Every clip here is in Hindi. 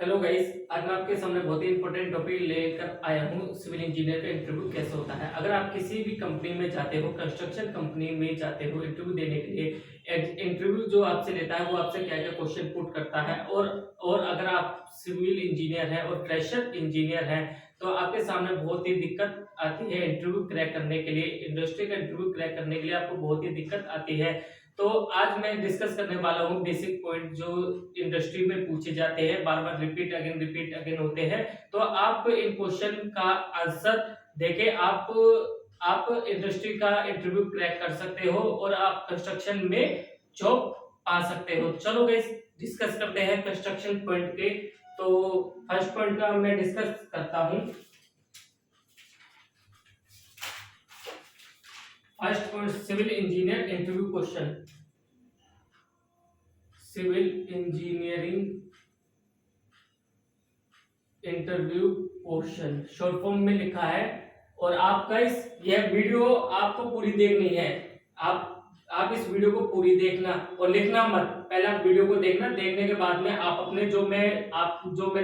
हेलो गाइस, आज मैं आपके सामने बहुत ही इंपॉर्टेंट टॉपिक लेकर आया हूँ। सिविल इंजीनियर का इंटरव्यू कैसे होता है। अगर आप किसी भी कंपनी में जाते हो, कंस्ट्रक्शन कंपनी में जाते हो इंटरव्यू देने के लिए, इंटरव्यू जो आपसे लेता है वो आपसे क्या क्या क्वेश्चन पुट करता है। और अगर आप सिविल इंजीनियर हैं और फ्रेशर इंजीनियर हैं तो आपके सामने बहुत ही दिक्कत आती है इंटरव्यू क्रैक करने के लिए। इंडस्ट्री का इंटरव्यू क्रैक करने के लिए आपको बहुत ही दिक्कत आती है। तो आज मैं डिस्कस करने वाला हूँ बेसिक पॉइंट जो इंडस्ट्री में पूछे जाते हैं, बार बार रिपीट अगेन होते हैं। तो आप इन क्वेश्चन का आंसर देके आप इंडस्ट्री का इंटरव्यू क्रैक कर सकते हो और आप कंस्ट्रक्शन में जॉब पा सकते हो। चलो गाइस, डिस्कस करते हैं कंस्ट्रक्शन पॉइंट के। तो फर्स्ट पॉइंट का मैं डिस्कस करता हूँ। First point, civil engineer interview question. Civil engineering interview question short form में लिखा है। और आपका यह वीडियो आपको पूरी देखनी है। आप इस वीडियो को पूरी देखना और लिखना मत। पहले आप वीडियो को देखना, देखने के बाद में आप अपने जो मैं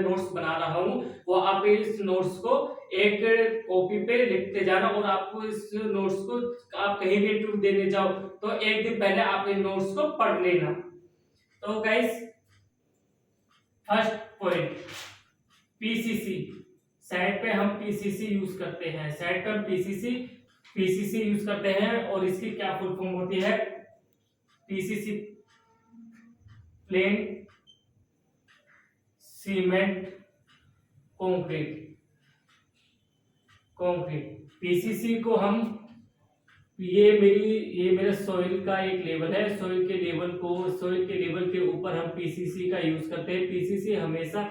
नोट्स बना रहा हूँ वो आप इस नोट्स को एक कॉपी पे लिखते जाना। और आपको इस नोट्स को आप कहीं भी इंटरव्यू देने जाओ तो एक दिन पहले आप इन नोट्स को पढ़ लेना। तो guys, first point, PCC. Site पे हम पीसीसी यूज करते हैं, साइट पे हम पीसीसी यूज करते हैं। और इसकी क्या फुल फॉर्म होती है? PCC, plane cement concrete. PCC को हम, ये मेरा सॉइल का एक लेवल है, सॉइल के लेवल के ऊपर हम पीसीसी का यूज करते हैं। पीसीसी हमेशा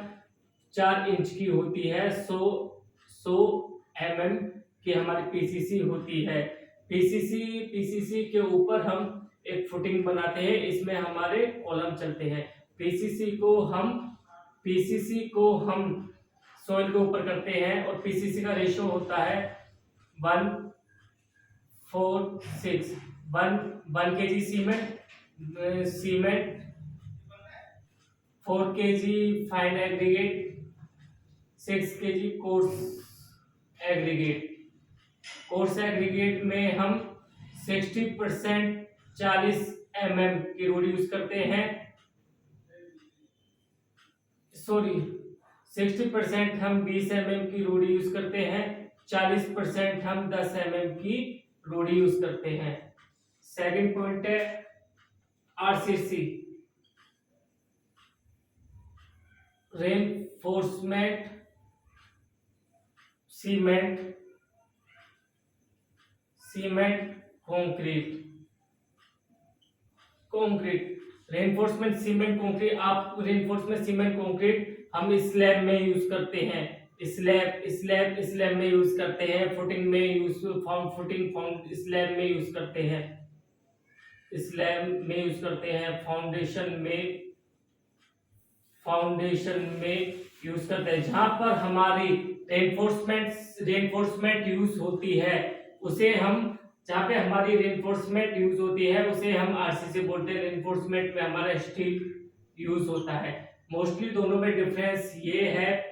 4 इंच की होती है। 100 mm की हमारी पीसीसी होती है। पीसीसी के ऊपर हम एक फुटिंग बनाते हैं, इसमें हमारे कॉलम चलते हैं। पीसीसी को हम सॉइल के ऊपर करते हैं और पीसीसी का रेशियो होता है 1:4:6। 1 kg cement, 4 kg fine aggregate, 6 kg coarse aggregate में हम 60% 40 mm की रोड यूज करते हैं। सॉरी, 60% हम 20 mm की रोड यूज करते हैं, 40% हम 10 mm की रोड यूज करते हैं। सेकंड पॉइंट है RCC, reinforcement cement concrete. Reinforcement cement concrete, हम स्लैब में यूज करते हैं। स्लैब में यूज करते हैं। फुटिंग में यूज, फाउंड स्लैब में यूज करते हैं। फाउंडेशन में यूज करते हैं। जहां पर हमारी रेनफोर्समेंट यूज होती है उसे हम, जहां पे हमारी रेनफोर्समेंट यूज होती है उसे हम आरसीसी बोलते हैं। रेनफोर्समेंट में हमारा स्टील यूज होता है। मोस्टली दोनों में डिफरेंस ये है,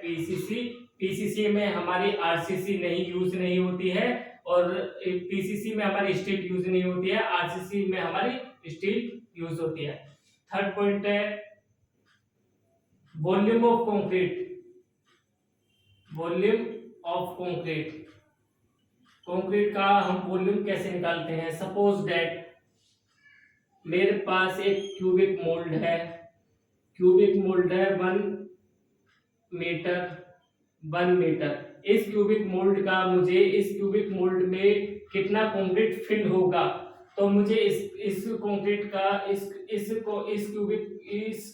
पीसीसी में हमारी आरसीसी यूज नहीं होती है और पीसीसी में हमारी स्टील यूज नहीं होती है, आरसीसी में हमारी स्टील यूज होती है। थर्ड पॉइंट है वॉल्यूम ऑफ कंक्रीट। कंक्रीट का हम वॉल्यूम कैसे निकालते हैं? सपोज दैट मेरे पास एक क्यूबिक मोल्ड है 1 मीटर। इस क्यूबिक मोल्ड में कितना कंक्रीट फिल होगा? तो मुझे इस कंक्रीट का इस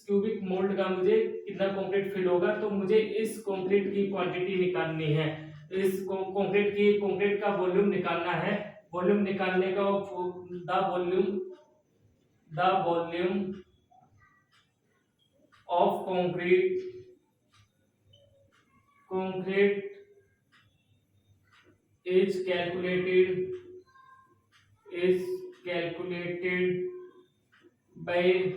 क्यूबिक मोल्ड का मुझे कितना कंक्रीट फिल होगा, तो मुझे इस कंक्रीट की क्वांटिटी निकालनी है। इस कंक्रीट का वॉल्यूम निकालना है। वॉल्यूम निकालने का the volume of concrete is calculated by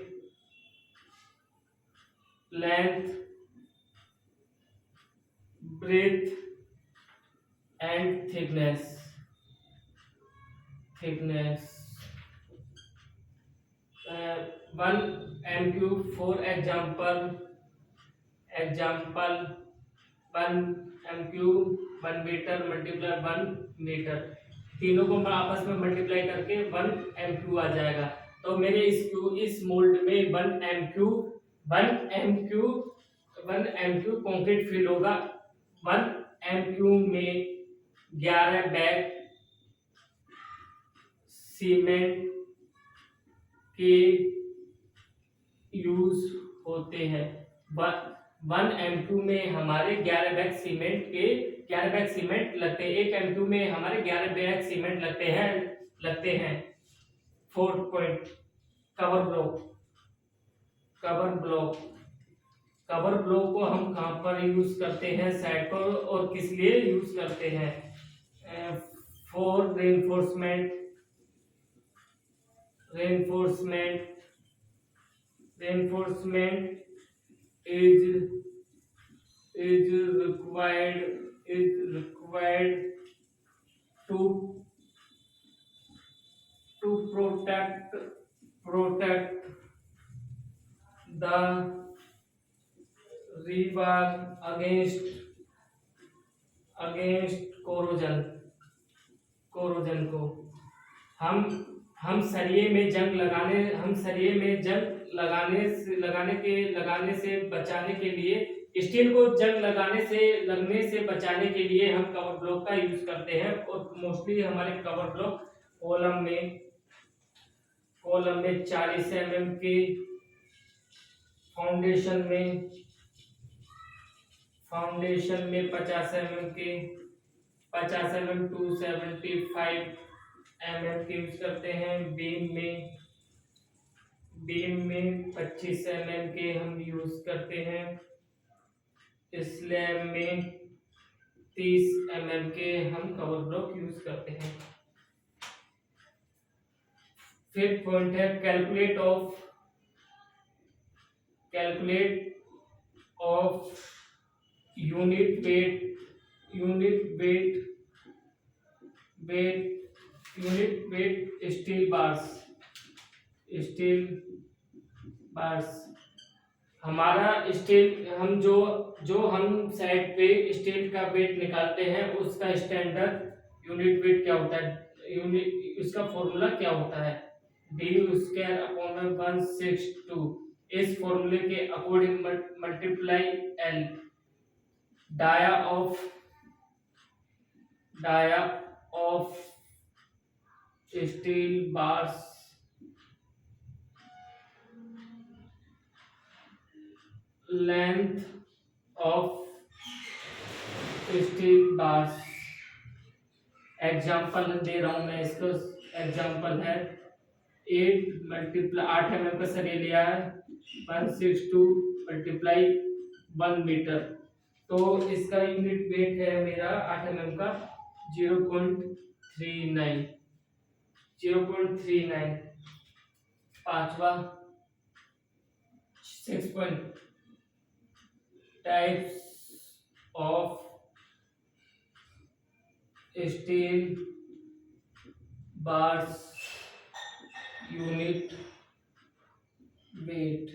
length breadth and thickness 1 MQ for example 1 MQ 1 metre multiply 1 metre, तीनों को आपस में मल्टीप्लाई करके 1 MQ आ जाएगा। तो मेरे इस मोल्ड में 1 MQ कंक्रीट फिल होगा। 1 MQ में 11 बैग सीमेंट के यूज होते हैं। 1 MQ में हमारे 11 बैग सीमेंट लगते हैं। 1 MQ में हमारे 11 बैग सीमेंट लगते हैं। 4th पॉइंट, कवर ब्लॉक को हम कहाँ पर यूज करते हैं? साइड पर। और किस लिए यूज करते हैं? For reinforcement is required to protect the rebar against corrosion को। हम सरिये में जंग लगाने से बचाने के लिए, स्टील को जंग लगने से बचाने के लिए हम कवर ब्लॉक का यूज करते हैं। और मोस्टली हमारे कवर ब्लॉक कॉलम में 40 mm के, फाउंडेशन में 50 mm के, 50 mm 275 mm के यूज करते हैं। बीम में 25 mm के हम यूज करते हैं। स्लैब में 30 mm के हम कवर ब्लॉक यूज करते हैं। 5th पॉइंट है calculate of unit weight steel bars. हमारा स्टील, हम साइड पे स्टील का वेट निकालते हैं, उसका स्टैंडर्ड यूनिट वेट क्या होता है? उसका फॉर्मूला क्या होता है? Du²/1/6²। इस फॉर्मूले के according multiply L। Dia of steel bars length of steel bars. Example दे रहा हूं मैं इसको। एग्जाम्पल है 8 mm का सरिया लिया है, 162 × 1 मीटर। तो इसका यूनिट वेट है मेरा 8 mm का 0.39। पांचवा 6 point, types of steel bars unit weight.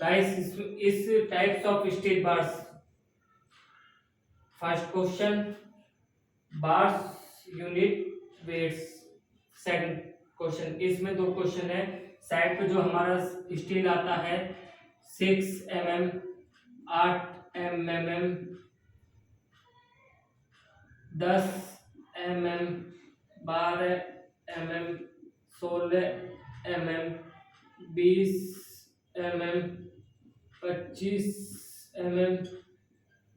Guys, इस types of steel bars, first question bars unit weights. Second question, इसमें 2 क्वेश्चन है। साइड पे जो हमारा स्टील आता है 6 mm, 8 mm, 10 mm, 12 mm, 16 mm, 20 mm, 25 mm,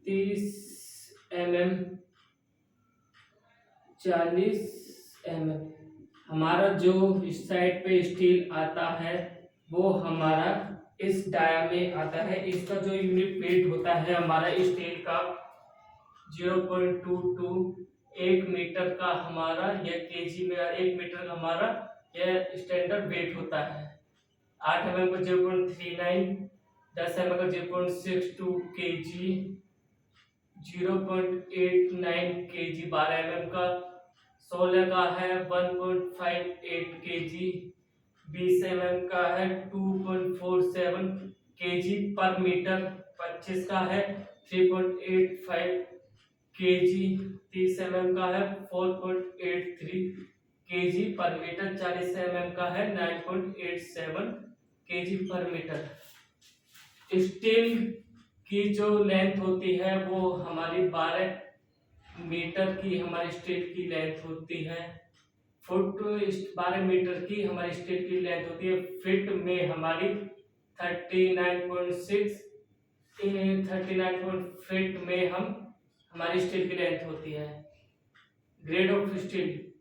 30 mm, 40 mm। हमारा जो इस साइड पे स्टील आता है वो हमारा इस डाया में आता है। इसका जो यूनिट वेट होता है हमारा स्टील का 0.22। 1 मीटर का हमारा, या केजी में 1 मीटर का हमारा यह स्टैंडर्ड वेट होता है। 8 mm का 0.39, 10 mm का 0.62 kg, 0.89 kg 12 mm का, 16 का है 1.58 kg, 20 mm का है 2.47 kg पर मीटर, 25 का है 3.85 kg, 30 mm का है 4.83 kg पर मीटर, 40 mm का है 9.87 kg पर मीटर। स्टील की जो लेंथ होती है वो हमारी 12 मीटर की हमारी स्टील की लेंथ होती है। फुट 12 मीटर की हमारी स्टील की लेंथ होती है। फिट में हमारी 39.6 फीट में हम हमारी स्टील की लेंथ होती है। Grade of steel,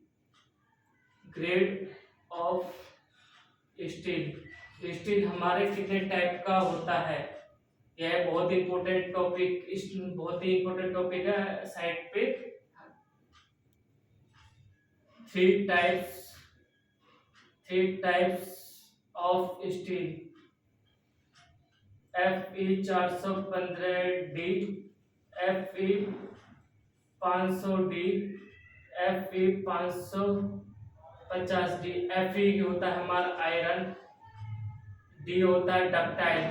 grade of steel, steel हमारे कितने टाइप का होता है, यह बहुत इंपॉर्टेंट टॉपिक, बहुत ही इंपॉर्टेंट टॉपिक है साइड पे। 3 types of steel, Fe 415D, Fe 500D, Fe 550D। Fe होता है हमारा आयरन, डी होता है डक्टाइल।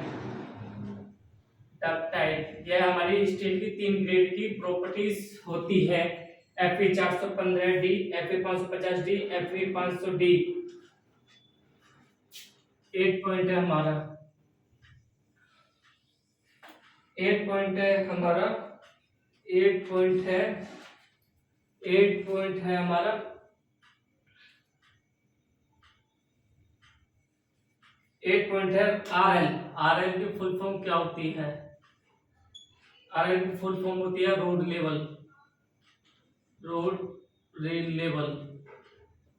यह हमारी स्टील की 3 ग्रेड की प्रॉपर्टीज होती है। Fe 415D, Fe 550D, Fe 500D। 8 point है हमारा, 8 पॉइंट है हमारा, 8 पॉइंट है, 8 पॉइंट है हमारा। 8 पॉइंट है RL। RL की फुल फॉर्म क्या होती है? RL की फुल फॉर्म होती है road level, road rail level.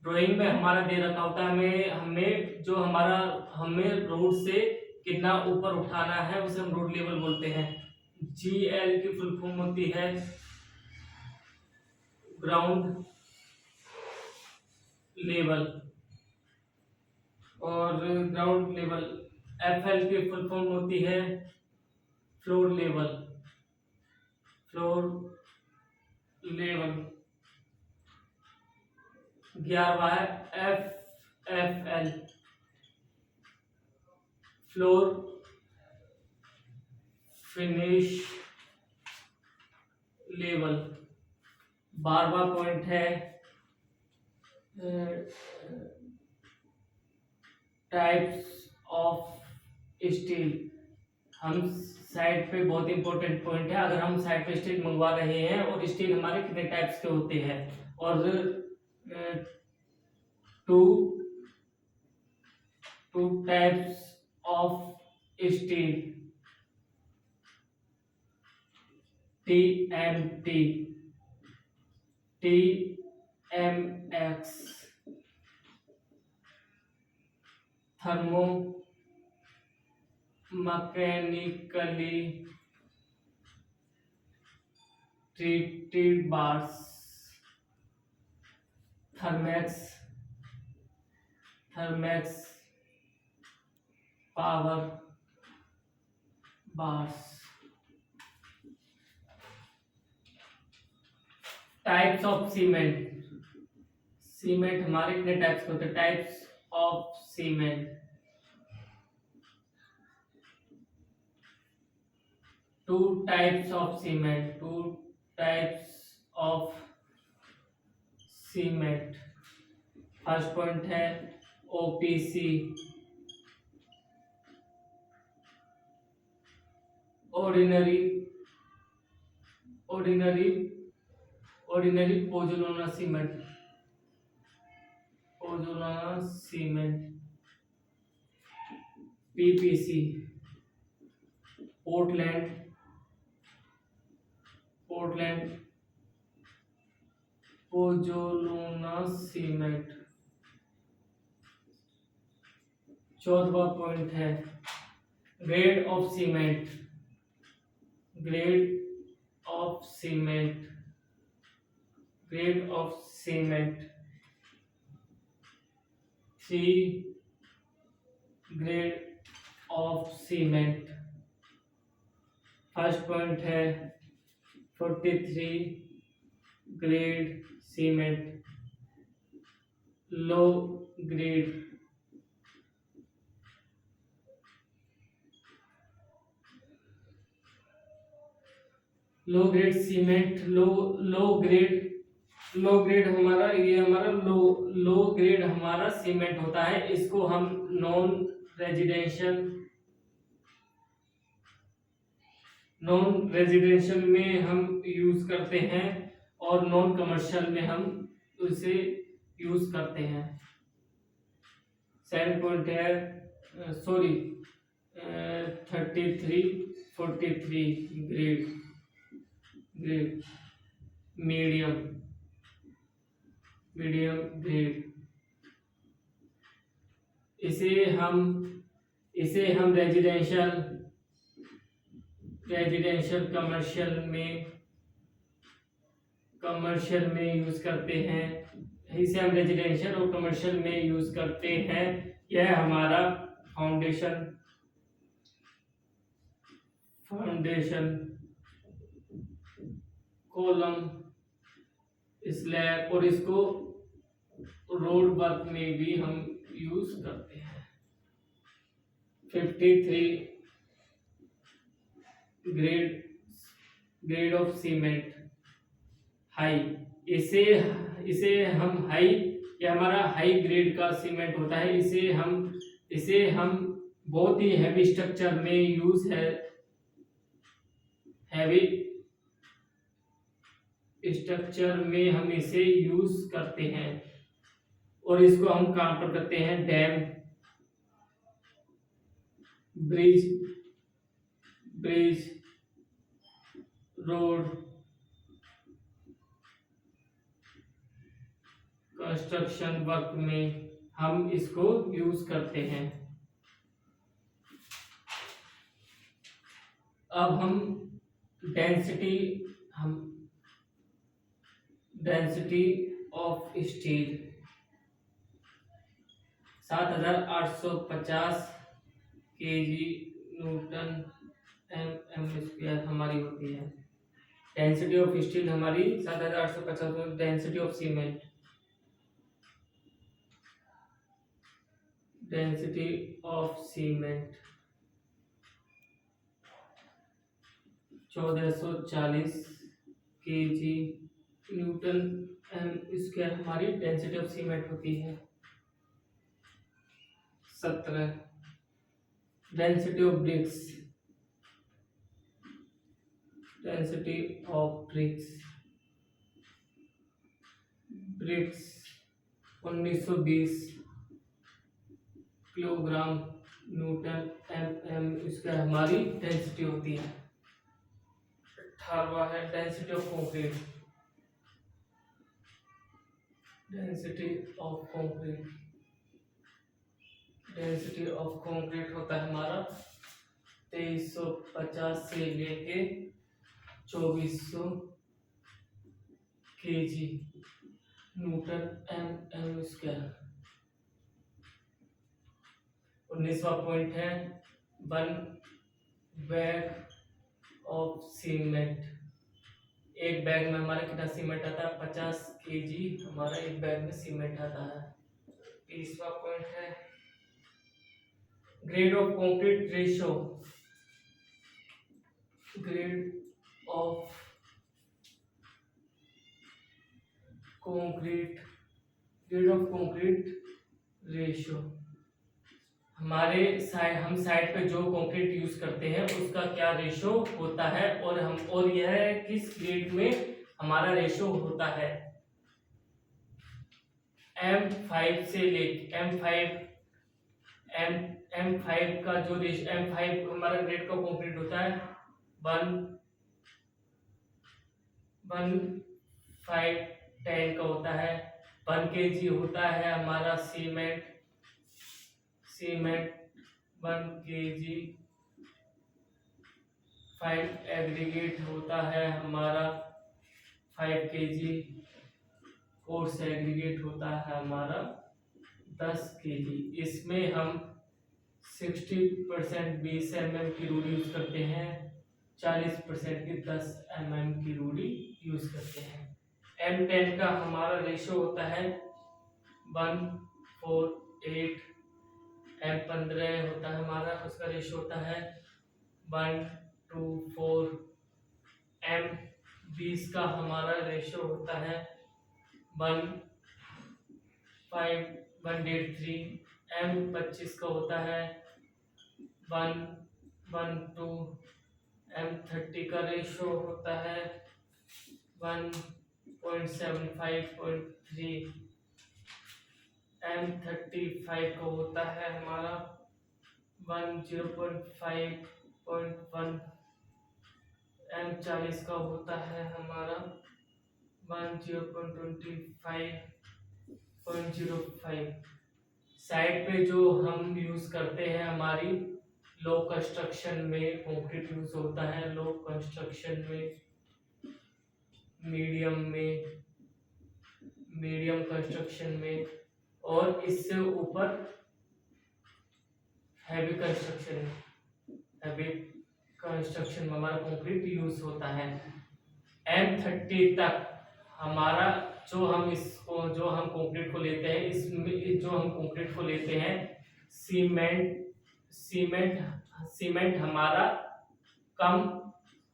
Drawing में हमारा दे रखा होता है हमें जो हमारा हमें रोड से कितना ऊपर उठाना है उसे हम रोड लेवल बोलते हैं। GL की फुल फॉर्म होती है ग्राउंड लेवल, और ग्राउंड लेवल। FL की फुल फॉर्म होती है फ्लोर लेवल, फ्लोर लेवल। 11वां है FFL, फ्लोर फिनिश लेवल। 12वां पॉइंट है टाइप्स ऑफ स्टील। हम साइड पे बहुत इंपॉर्टेंट पॉइंट है, अगर हम साइड पे स्टील मंगवा रहे हैं और स्टील हमारे कितने टाइप्स के होते हैं, और two types of steel, TMT, TMX, thermo mechanically treated bars, thermex power bars. Types of cement, cement हमारे कितने टाइप्स के होते हैं? Types of cement, 2 types of cement, 2 types of cement. First point है OPC, ordinary pozzolana cement, PPC, Portland pozzolana cement. 14वां पॉइंट है grade of cement, grade of cement, grade of cement. 3 grade of cement. First point है 43 grade cement, low grade, low grade cement, low grade हमारा, ये हमारा लो ग्रेड हमारा सीमेंट होता है। इसको हम नॉन रेजिडेंशियल में हम यूज करते हैं और नॉन कमर्शियल में हम उसे यूज करते हैं। 7 पॉइंट है, सॉरी 43 ग्रेड मीडियम ग्रेड। इसे हम रेजिडेंशियल कमर्शियल में यूज करते हैं। इसे हम रेजिडेंशियल और कमर्शियल में यूज करते हैं। यह हमारा फाउंडेशन कॉलम, स्लैब, और इसको रोड वर्क में भी हम यूज करते हैं। 53 ग्रेड ऑफ सीमेंट हाई। इसे हम हाई, ये हमारा हाई ग्रेड का सीमेंट होता है। इसे हम बहुत ही हैवी स्ट्रक्चर में हम इसे यूज करते हैं और इसको हम काम पर करते हैं dam, bridge, road, construction work में हम इसको यूज करते हैं। अब हम density of steel 7850 KG newton M square हमारी होती है। डेंसिटी ऑफ स्टील हमारी 7850, density of cement 1440 KG newton M square हमारी डेंसिटी ऑफ सीमेंट होती है। 17 density of bricks 1920 kilogram newton M square हमारी डेंसिटी होती है। 18वां है density of concrete. Density of concrete होता है हमारा 2350 से लेके 2400 केजी न्यूटन एम स्क्वायर। 19वां पॉइंट है 1 बैग ऑफ सीमेंट। एक बैग में हमारा कितना सीमेंट आता है? 50 केजी हमारा एक बैग में सीमेंट आता है। 20वां पॉइंट है grade of concrete ratio. Grade of concrete ratio हम साइड पे जो कंक्रीट यूज करते हैं उसका क्या रेशियो होता है और यह किस ग्रेड में हमारा रेशियो होता है। M5 से लेके M5 का जो रेशियो, M5 हमारा ग्रेड का कंक्रीट होता है 1:5:10 का होता है। 1 kg होता है हमारा सीमेंट 1 kg। 5 एग्रीगेट होता है हमारा 5 kg। कोर्स एग्रीगेट होता है हमारा 10 kg। इसमें हम 60% 20 mm की रूल यूज करते हैं 40% की 10 mm की रूढ़ी यूज करते हैं। M10 का हमारा रेशो होता है 1:4:8। M15 होता है हमारा, उसका रेशो होता है 1:4। M20 का हमारा रेशो होता है 1:5:1.3। M25 का होता है 1:1:2। M30 का रेशो होता है 1.75:3। M35 का होता है हमारा 0.5:1। M40 का होता है हमारा 0.25:05। साइड पे जो हम यूज करते हैं हमारी लो कंस्ट्रक्शन में कंक्रीट यूज होता है, लो कंस्ट्रक्शन में, मीडियम कंस्ट्रक्शन में, और इससे ऊपर हैवी कंस्ट्रक्शन में हमारा कंक्रीट यूज होता है। M30 तक हमारा जो हम कंक्रीट को लेते हैं, इसमें जो हम कंक्रीट को लेते हैं, सीमेंट हमारा कम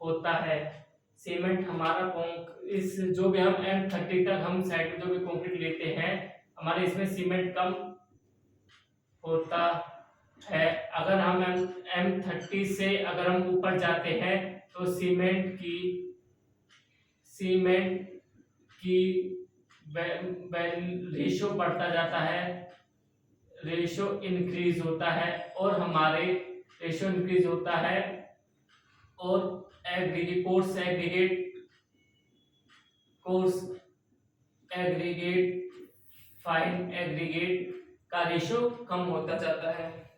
होता है। सीमेंट हमारा इस जो भी हम M30 तक हम साइड में जो भी कंक्रीट लेते हैं, हमारे इसमें सीमेंट कम होता है। अगर हम M30 से अगर हम ऊपर जाते हैं तो सीमेंट की रेशो बढ़ता जाता है, रेशो इंक्रीज होता है, और हमारे रेशो इंक्रीज होता है, और कोर्स एग्रीगेट फाइन एग्रीगेट का रेशो कम होता जाता है।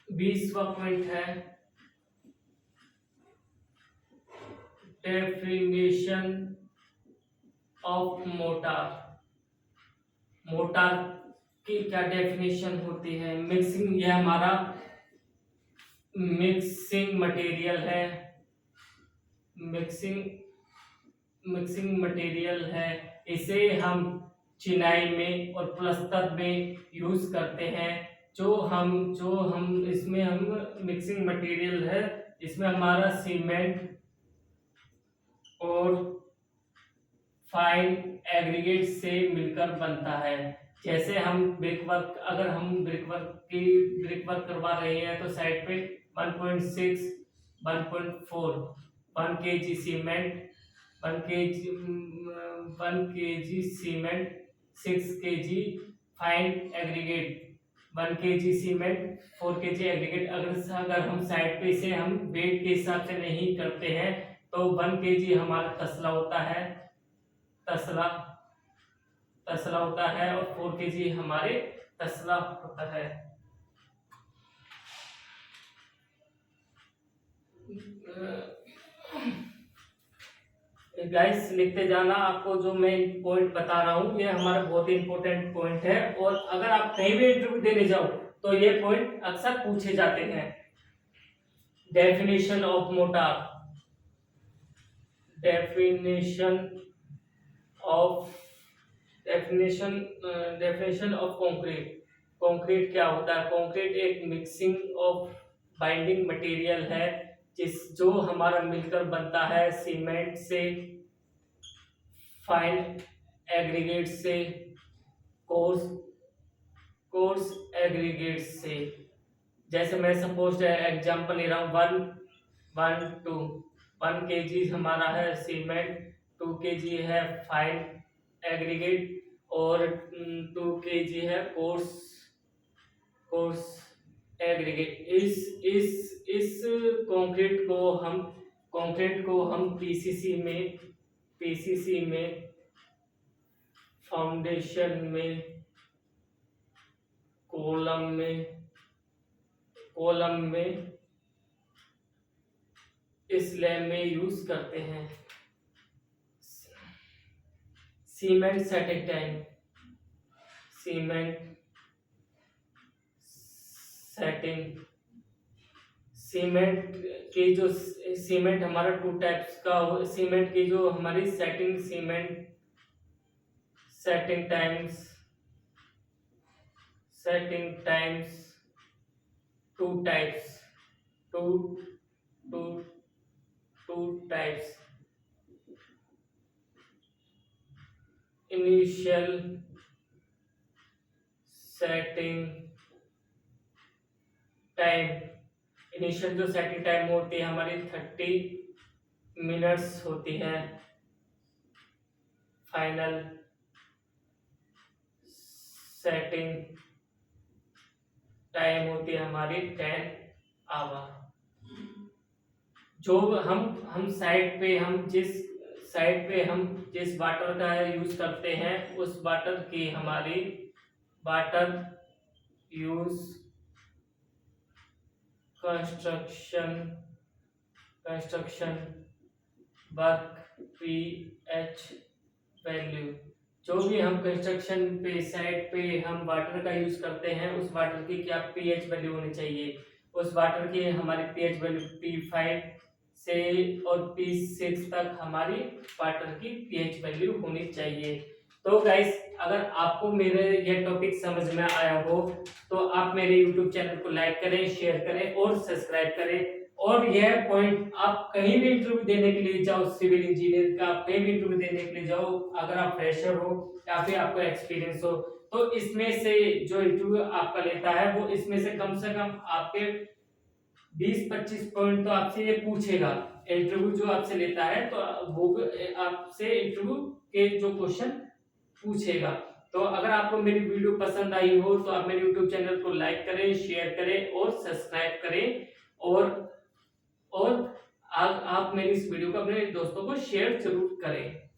20वां पॉइंट है डेफिनेशन ऑफ मोटार। मोटार की क्या डेफिनेशन होती है? मिक्सिंग, यह हमारा मिक्सिंग मटेरियल है, मिक्सिंग मटेरियल है। इसे हम चिनाई में और प्लास्टर में यूज करते हैं। जो हम इसमें हम मिक्सिंग मटेरियल है, इसमें हमारा सीमेंट और फाइन एग्रीगेट से मिलकर बनता है। जैसे हम ब्रिकवर्क, अगर हम ब्रिकवर्क करवा रहे हैं तो साइड पे 1.6, 1.4, 1 kg cement, 1 kg cement, 6 kg fine aggregate, 1 kg cement, 4 kg aggregate. अगर हम साइड पे इसे हम वेट के हिसाब से नहीं करते हैं तो 1 kg हमारा तसला होता है, तसला होता है, और 4 kg हमारे तसला होता है। गाइस लिखते जाना, आपको जो मैं पॉइंट बता रहा हूँ ये हमारा बहुत ही इंपॉर्टेंट पॉइंट है, और अगर आप कहीं भी इंटरव्यू देने जाओ तो ये पॉइंट अक्सर पूछे जाते हैं। Definition of motor, definition of concrete. Concrete क्या होता है? कंक्रीट एक मिक्सिंग ऑफ बाइंडिंग मटेरियल है, जो हमारा मिलकर बनता है सीमेंट से, फाइन एग्रीगेट से, कोर्स एग्रीगेट से। जैसे मैं सपोज एग्जांपल ले रहा हूँ, 1 kg हमारा है सीमेंट, 2 kg है फाइन एग्रीगेट, और 2 kg है कोर्स एग्रीगेट। इस कंक्रीट को हम पीसीसी में, फाउंडेशन में, कॉलम में इस स्लैब में यूज करते हैं। सीमेंट सेटिंग टाइम, सीमेंट के जो सीमेंट हमारा टू टाइप्स का सीमेंट की जो हमारी setting times two types two two two types initial setting time initial जो सेटिंग टाइम होती है हमारी 30 मिनट्स होती है। फाइनल सेटिंग टाइम होती है हमारी 10 आवर। जो हम साइड पे हम जिस वाटर का यूज करते हैं उस वाटर की हमारी water use construction work pH value. जो भी हम कंस्ट्रक्शन पे साइड पे हम वाटर का यूज करते हैं उस वाटर की क्या पीएच वैल्यू होनी चाहिए। उस वाटर की हमारी पीएच वैल्यू P5 से और P6 तक हमारी वाटर की पीएच वैल्यू होनी चाहिए। तो गाइस अगर आपको मेरे ये टॉपिक समझ में आया हो तो आप मेरे YouTube चैनल को लाइक करें, शेयर करें और सब्सक्राइब करें। और यह पॉइंट आप कहीं भी इंटरव्यू देने के लिए जाओ, सिविल इंजीनियर का कहीं भी इंटरव्यू देने के लिए जाओ, अगर आप फ्रेशर हो या फिर आपको एक्सपीरियंस हो तो इसमें से जो इंटरव्यू आपका लेता है वो इसमें से कम आपके 20-25 पॉइंट तो आपसे ये पूछेगा। इंटरव्यू जो आपसे लेता है तो वो आपसे इंटरव्यू के जो क्वेश्चन पूछेगा। तो अगर आपको मेरी वीडियो पसंद आई हो तो आप मेरे YouTube चैनल को लाइक करें, शेयर करें और सब्सक्राइब करें। और आप मेरी इस वीडियो को अपने दोस्तों को शेयर जरूर करें।